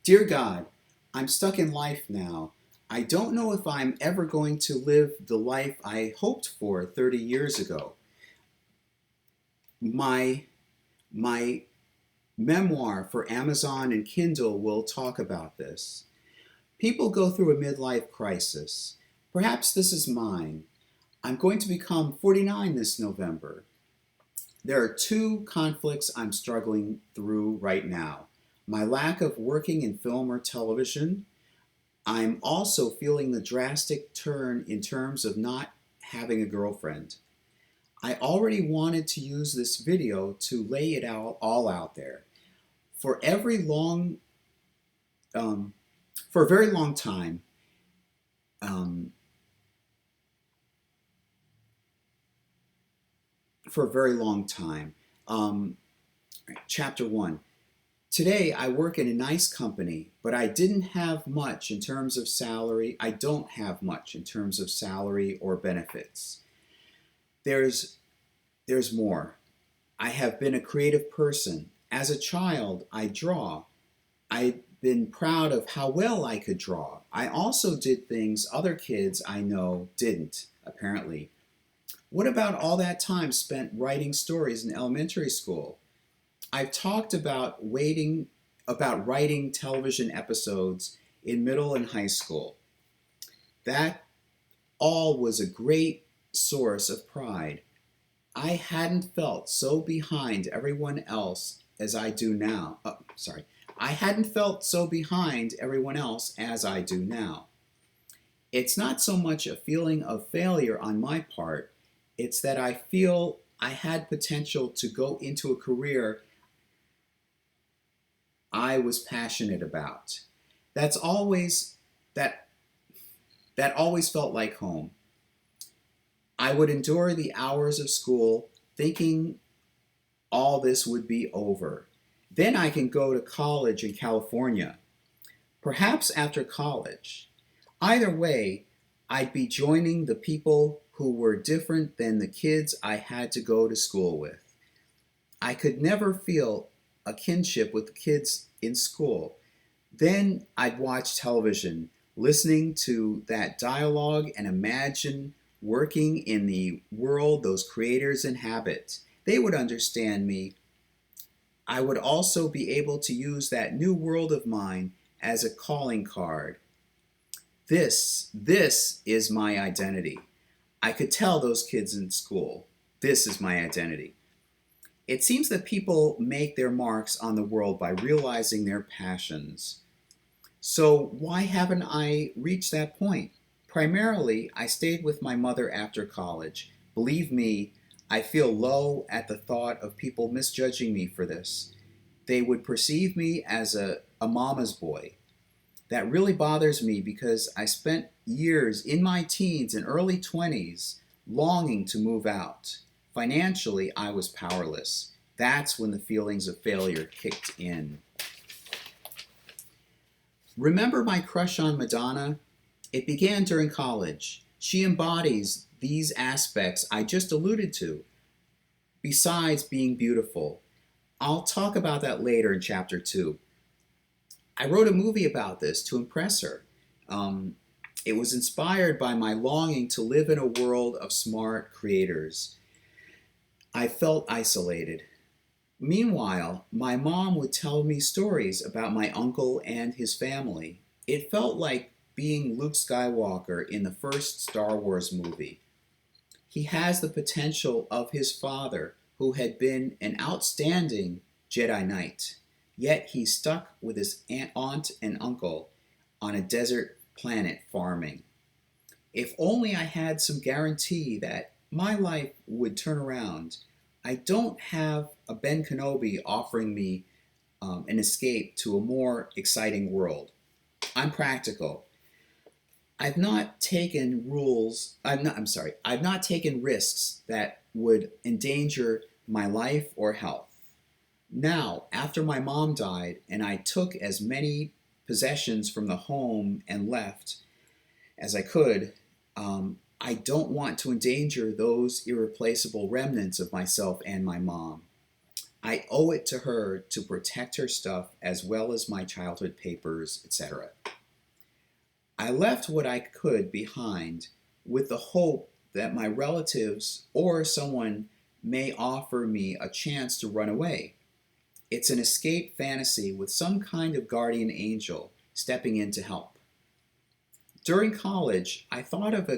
Dear God, I'm stuck in life now. I don't know if I'm ever going to live the life I hoped for 30 years ago. My my memoir for Amazon and Kindle will talk about this. People go through a midlife crisis. Perhaps this is mine. I'm going to become 49 this November. There are two conflicts I'm struggling through right now. My lack of working in film or television. I'm also feeling the drastic turn in terms of not having a girlfriend. I already wanted to use this video to lay it all out there. For every long, um, for a very long time, um, for a very long time. Um, Chapter one. Today, I work in a nice company, but I didn't have much in terms of salary. I don't have much in terms of salary or benefits. There's there's more. I have been a creative person. As a child, I draw. I've been proud of how well I could draw. I also did things other kids I know didn't, apparently. What about all that time spent writing stories in elementary school? I've talked about writing television episodes in middle and high school. That all was a great source of pride. I hadn't felt so behind everyone else as I do now. Sorry. I hadn't felt so behind everyone else as I do now. It's not so much a feeling of failure on my part, it's that I feel I had potential to go into a career I was passionate about. That's always that that always felt like home. I would endure the hours of school thinking all this would be over. Then I can go to college in California. Perhaps after college. Either way, I'd be joining the people who were different than the kids I had to go to school with. I could never feel a kinship with the kids in school. Then I'd watch television, listening to that dialogue and imagine working in the world those creators inhabit. They would understand me. I would also be able to use that new world of mine as a calling card. This is my identity. I could tell those kids in school, this is my identity. It seems that people make their marks on the world by realizing their passions. So, why haven't I reached that point? Primarily, I stayed with my mother after college. Believe me, I feel low at the thought of people misjudging me for this. They would perceive me as a mama's boy. That really bothers me because I spent years in my teens and early 20s longing to move out. Financially, I was powerless. That's when the feelings of failure kicked in. Remember my crush on Madonna? It began during college. She embodies these aspects I just alluded to, besides being beautiful. I'll talk about that later in chapter 2. I wrote a movie about this to impress her. It was inspired by my longing to live in a world of smart creators. I felt isolated. Meanwhile, my mom would tell me stories about my uncle and his family. It felt like being Luke Skywalker in the first Star Wars movie. He has the potential of his father, who had been an outstanding Jedi Knight. Yet he's stuck with his aunt and uncle on a desert planet farming. If only I had some guarantee that my life would turn around. I don't have a Ben Kenobi offering me an escape to a more exciting world. I'm practical. I've not taken risks that would endanger my life or health. Now, after my mom died and I took as many possessions from the home and left as I could, I don't want to endanger those irreplaceable remnants of myself and my mom. I owe it to her to protect her stuff as well as my childhood papers, etc. I left what I could behind with the hope that my relatives or someone may offer me a chance to run away. It's an escape fantasy with some kind of guardian angel stepping in to help. During college, I thought of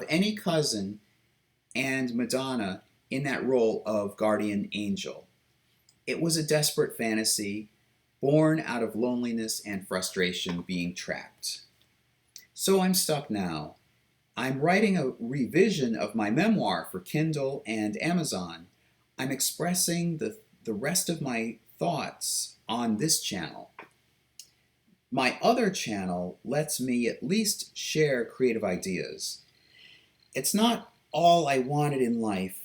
any cousin and Madonna in that role of guardian angel. It was a desperate fantasy born out of loneliness and frustration being trapped. So I'm stuck now. I'm writing a revision of my memoir for Kindle and Amazon. I'm expressing the rest of my thoughts on this channel. My other channel lets me at least share creative ideas. It's not all I wanted in life.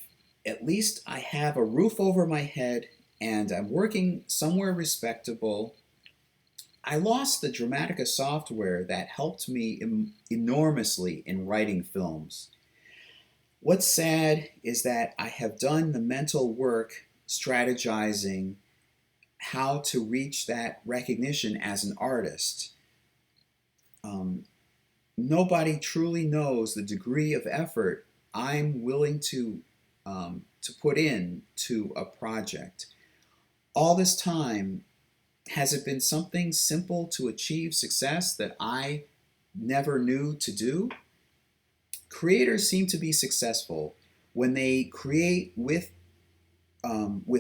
At least I have a roof over my head and I'm working somewhere respectable. I lost the Dramatica software that helped me enormously in writing films. What's sad is that I have done the mental work strategizing how to reach that recognition as an artist. Nobody truly knows the degree of effort I'm willing to put in to a project. All this time, has it been something simple to achieve success that I never knew to do? Creators seem to be successful when they create with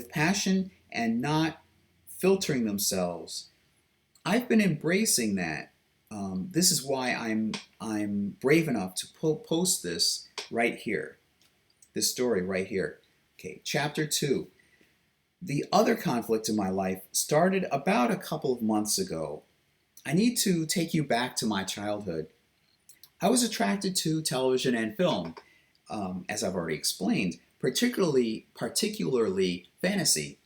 passion and not filtering themselves. I've been embracing that. This is why I'm brave enough to post this right here, this story right here. Okay, chapter 2. The other conflict in my life started about a couple of months ago. I need to take you back to my childhood. I was attracted to television and film, as I've already explained, particularly fantasy.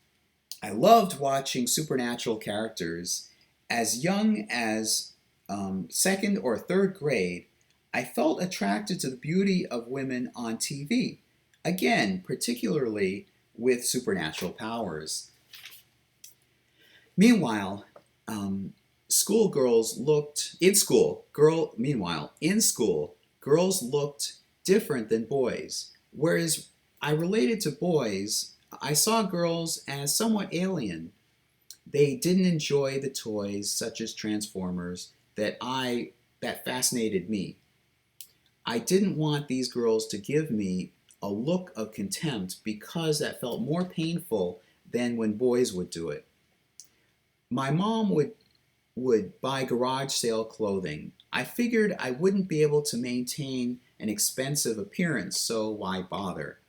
I loved watching supernatural characters. As young as second or third grade, I felt attracted to the beauty of women on TV. Again, particularly with supernatural powers. Meanwhile, in school, girls looked different than boys. Whereas I related to boys, I saw girls as somewhat alien. They didn't enjoy the toys such as Transformers that fascinated me. I didn't want these girls to give me a look of contempt because that felt more painful than when boys would do it. My mom would buy garage sale clothing. I figured I wouldn't be able to maintain an expensive appearance, so why bother?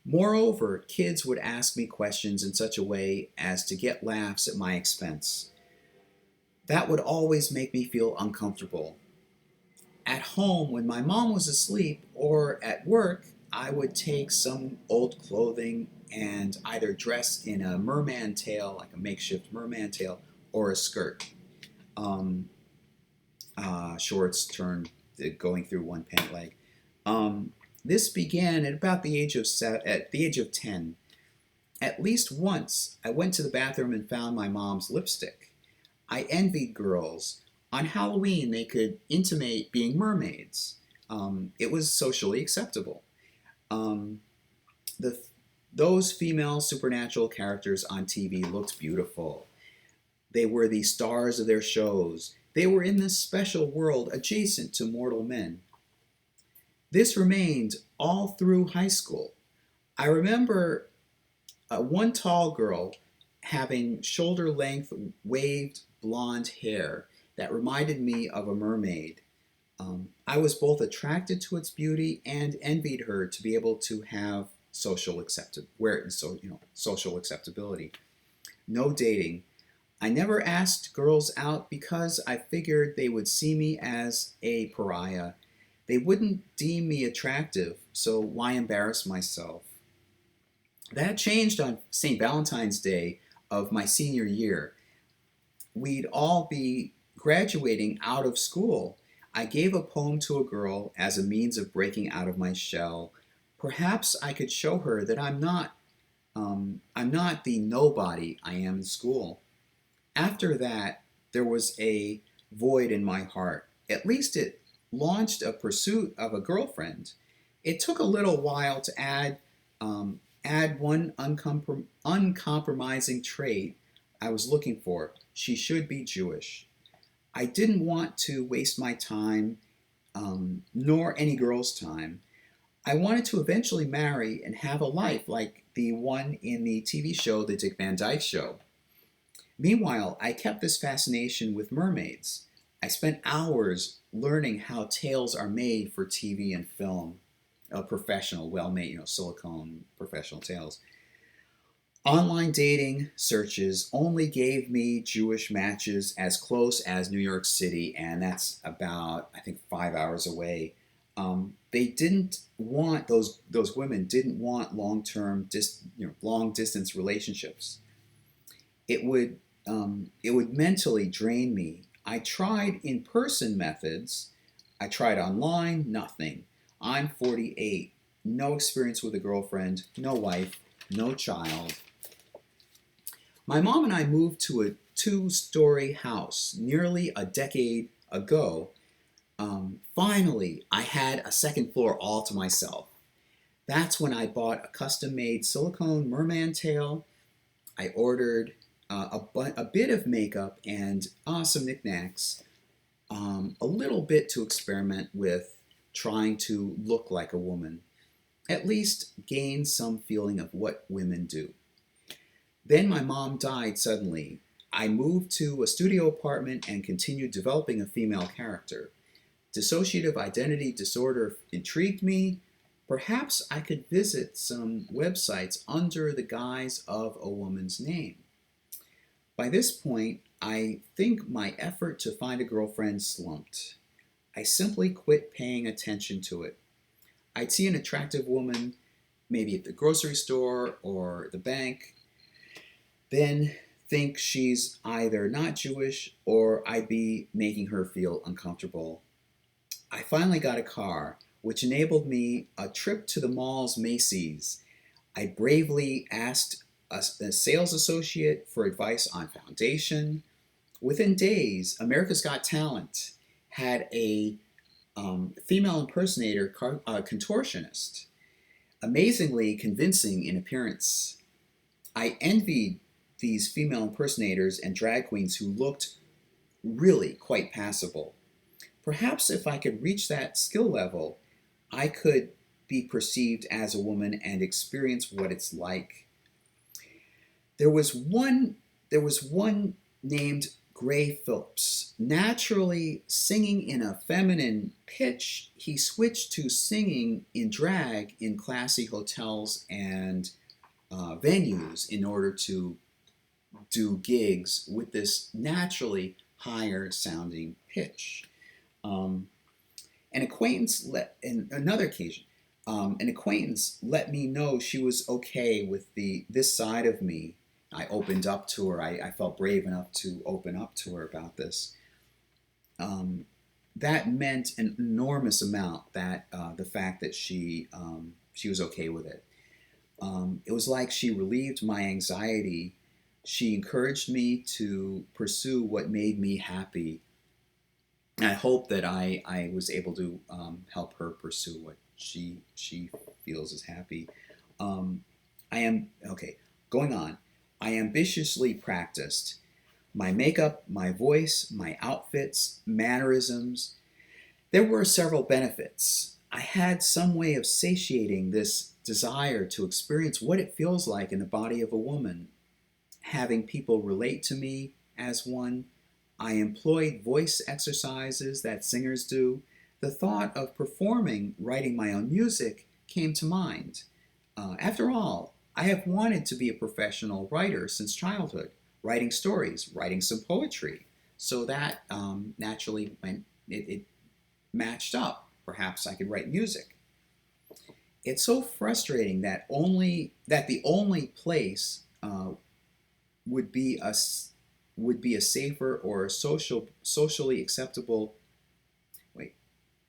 Moreover, kids would ask me questions in such a way as to get laughs at my expense. That would always make me feel uncomfortable. At home, when my mom was asleep or at work, I would take some old clothing and either dress in a merman tail, like a makeshift merman tail, or a skirt. Shorts going through one pant leg. This began at about at the age of 10. At least once, I went to the bathroom and found my mom's lipstick. I envied girls. On Halloween, they could intimate being mermaids. It was socially acceptable. Those female supernatural characters on TV looked beautiful. They were the stars of their shows. They were in this special world adjacent to mortal men. This remained all through high school. I remember one tall girl having shoulder-length waved blonde hair that reminded me of a mermaid. I was both attracted to its beauty and envied her to be able to have social acceptability. No dating. I never asked girls out because I figured they would see me as a pariah. They wouldn't deem me attractive, so why embarrass myself? That changed on St. Valentine's Day of my senior year. We'd all be graduating out of school. I gave a poem to a girl as a means of breaking out of my shell. Perhaps I could show her that I'm not I'm not the nobody I am in school. After that, there was a void in my heart. At least it launched a pursuit of a girlfriend. It took a little while to add one uncompromising trait I was looking for. She should be Jewish. I didn't want to waste my time, nor any girl's time. I wanted to eventually marry and have a life like the one in the TV show, The Dick Van Dyke Show. Meanwhile, I kept this fascination with mermaids. I spent hours learning how tails are made for TV and film. Professional, well made, silicone professional tails. Online dating searches only gave me Jewish matches as close as New York City, and that's about, I think, 5 hours away. They didn't want those women didn't want long distance relationships. It would mentally drain me. I tried in person methods. I tried online, nothing. I'm 48, no experience with a girlfriend, no wife, no child. My mom and I moved to a 2-story house nearly a decade ago. Finally, I had a second floor all to myself. That's when I bought a custom made silicone merman tail. I ordered a bit of makeup and some knickknacks, a little bit to experiment with trying to look like a woman, at least gain some feeling of what women do. Then my mom died suddenly. I moved to a studio apartment and continued developing a female character. Dissociative identity disorder intrigued me. Perhaps I could visit some websites under the guise of a woman's name. By this point, I think my effort to find a girlfriend slumped. I simply quit paying attention to it. I'd see an attractive woman, maybe at the grocery store or the bank, then think she's either not Jewish or I'd be making her feel uncomfortable. I finally got a car, which enabled me a trip to the mall's Macy's. I bravely asked a sales associate for advice on foundation. Within days, America's Got Talent had a female impersonator contortionist, amazingly convincing in appearance. I envied these female impersonators and drag queens who looked really quite passable. Perhaps if I could reach that skill level, I could be perceived as a woman and experience what it's like. There was one named Gray Phillips. Naturally singing in a feminine pitch, he switched to singing in drag in classy hotels and venues in order to do gigs with this naturally higher sounding pitch. Um, an acquaintance in another occasion, an acquaintance let me know she was okay with this side of me. I opened up to her. I felt brave enough to open up to her about this. Um, that meant an enormous amount. That the fact that she was okay with it. It was like she relieved my anxiety. She encouraged me to pursue what made me happy. I hope that I was able to help her pursue what she feels is happy. Um, I am okay. Going on. I ambitiously practiced my makeup, my voice, my outfits, mannerisms. There were several benefits. I had some way of satiating this desire to experience what it feels like in the body of a woman, having people relate to me as one. I employed voice exercises that singers do. The thought of performing, writing my own music came to mind. After all, I have wanted to be a professional writer since childhood, writing stories, writing some poetry. So that naturally went, it matched up. Perhaps I could write music. It's so frustrating that the only place would be a safer or socially acceptable. Wait,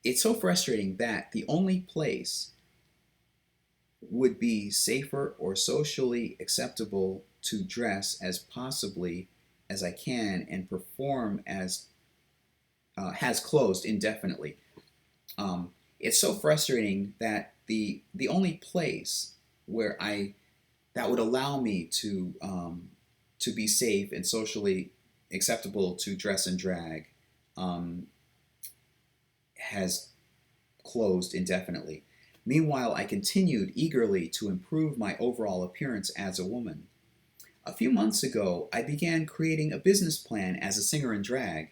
it's so frustrating that the only place would be safer or socially acceptable to dress as possibly as I can and perform as has closed indefinitely. It's so frustrating that the only place where I that would allow me to be safe and socially acceptable to dress and drag um, has closed indefinitely. Meanwhile, I continued eagerly to improve my overall appearance as a woman. A few months ago, I began creating a business plan as a singer in drag.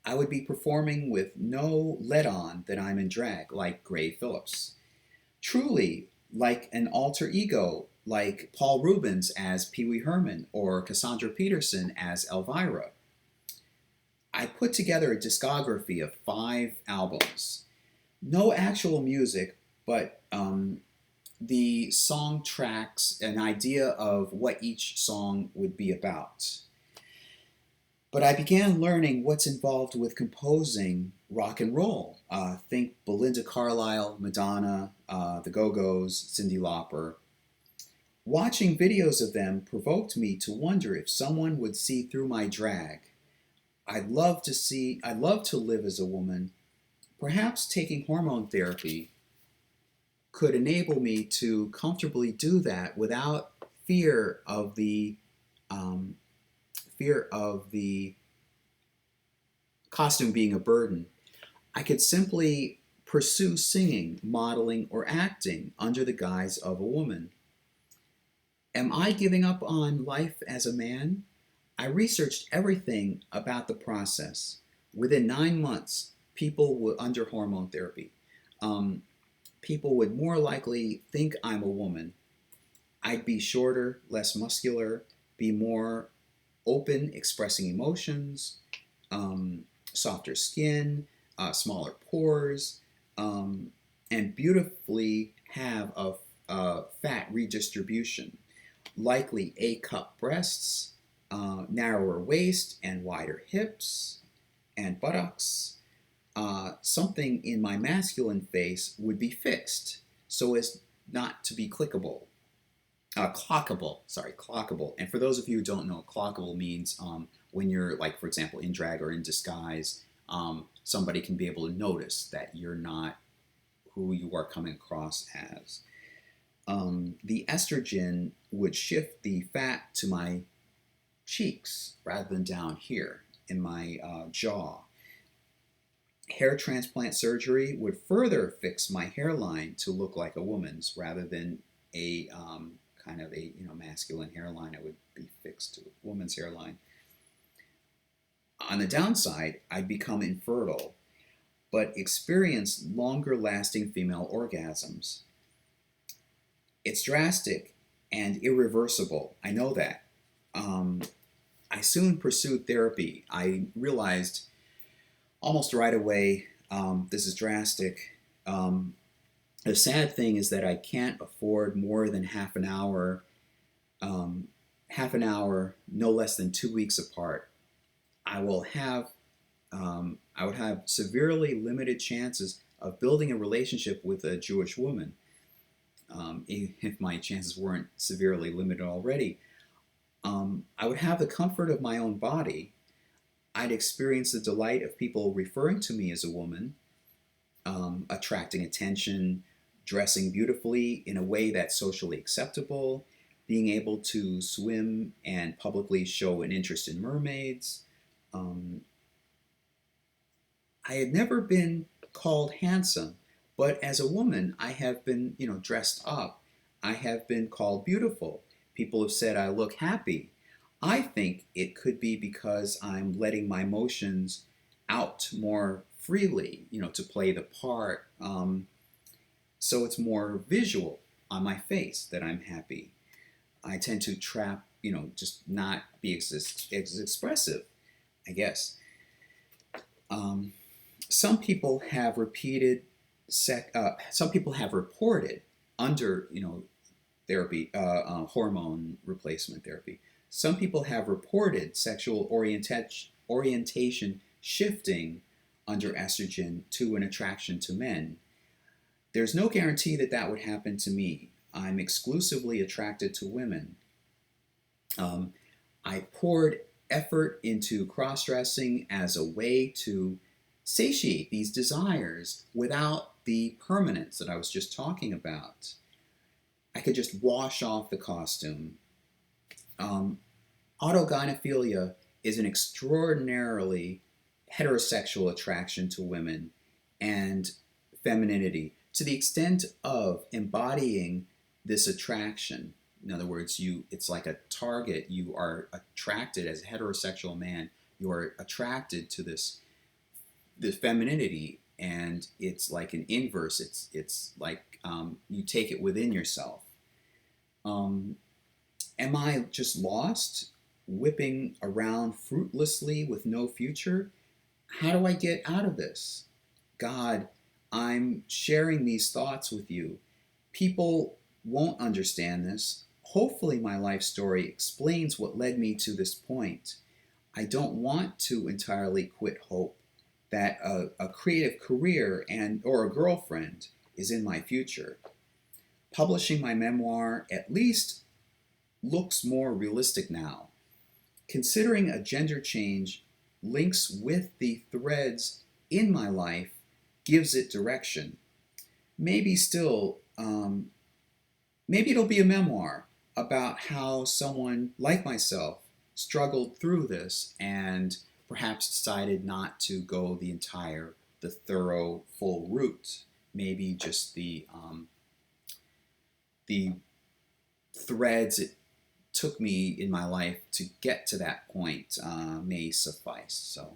I would be performing with no let on that I'm in drag, like Gray Phillips. Truly, like an alter ego, like Paul Rubens as Pee Wee Herman or Cassandra Peterson as Elvira. I put together a discography of 5 albums. No actual music, but the song tracks, an idea of what each song would be about. But I began learning what's involved with composing rock and roll. Think Belinda Carlisle, Madonna, the Go Go's, Cyndi Lauper. Watching videos of them provoked me to wonder if someone would see through my drag. I'd love to live as a woman. Perhaps taking hormone therapy could enable me to comfortably do that without fear of the um, fear of the costume being a burden. I could simply pursue singing, modeling, or acting under the guise of a woman. Am I giving up on life as a man? I researched everything about the process. Within 9 months, under hormone therapy, um, people would more likely think I'm a woman. I'd be shorter, less muscular, be more open, expressing emotions, softer skin, smaller pores, and beautifully have a fat redistribution. Likely A cup breasts, narrower waist, and wider hips and buttocks. Something in my masculine face would be fixed so as not to be clockable. And for those of you who don't know, clockable means when you're, like, for example, in drag or in disguise, somebody can be able to notice that you're not who you are coming across as. The estrogen would shift the fat to my cheeks rather than down here in my jaw. Hair transplant surgery would further fix my hairline to look like a woman's rather than a kind of a masculine hairline. It would be fixed to a woman's hairline. On the downside, I'd become infertile, but experience longer lasting female orgasms. It's drastic and irreversible. I know that. I soon pursued therapy. I realized almost right away this is drastic. The sad thing is that I can't afford more than half an hour, no less than 2 weeks apart. I would have severely limited chances of building a relationship with a Jewish woman, if my chances weren't severely limited already. I would have the comfort of my own body. I'd experience the delight of people referring to me as a woman, attracting attention, dressing beautifully in a way that's socially acceptable, being able to swim and publicly show an interest in mermaids. I had never been called handsome, but as a woman, I have been, dressed up. I have been called beautiful. People have said I look happy. I think it could be because I'm letting my emotions out more freely, to play the part. So it's more visual on my face that I'm happy. I tend to just not be as expressive, I guess. Some people have some people have reported under, therapy, hormone replacement therapy. Some people have reported sexual orientation shifting under estrogen to an attraction to men. There's no guarantee that that would happen to me. I'm exclusively attracted to women. Um, I poured effort into cross dressing as a way to satiate these desires without the permanence that I was just talking about. I could just wash off the costume. Um, Autogynephilia is an extraordinarily heterosexual attraction to women and femininity to the extent of embodying this attraction. In other words, it's like a target. You are attracted as a heterosexual man. You are attracted to this femininity, and it's like an inverse. It's like you take it within yourself. Um, Am I just lost, whipping around fruitlessly with no future? How do I get out of this? God, I'm sharing these thoughts with you. People won't understand this. Hopefully, my life story explains what led me to this point. I don't want to entirely quit hope that a creative career or a girlfriend is in my future. Publishing my memoir at least looks more realistic now. Considering a gender change links with the threads in my life gives it direction. Maybe still, maybe it'll be a memoir about how someone like myself struggled through this and perhaps decided not to go the thorough, full route. Maybe just the threads it took me in my life to get to that point may suffice. So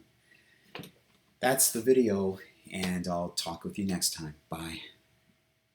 that's the video, and I'll talk with you next time. Bye.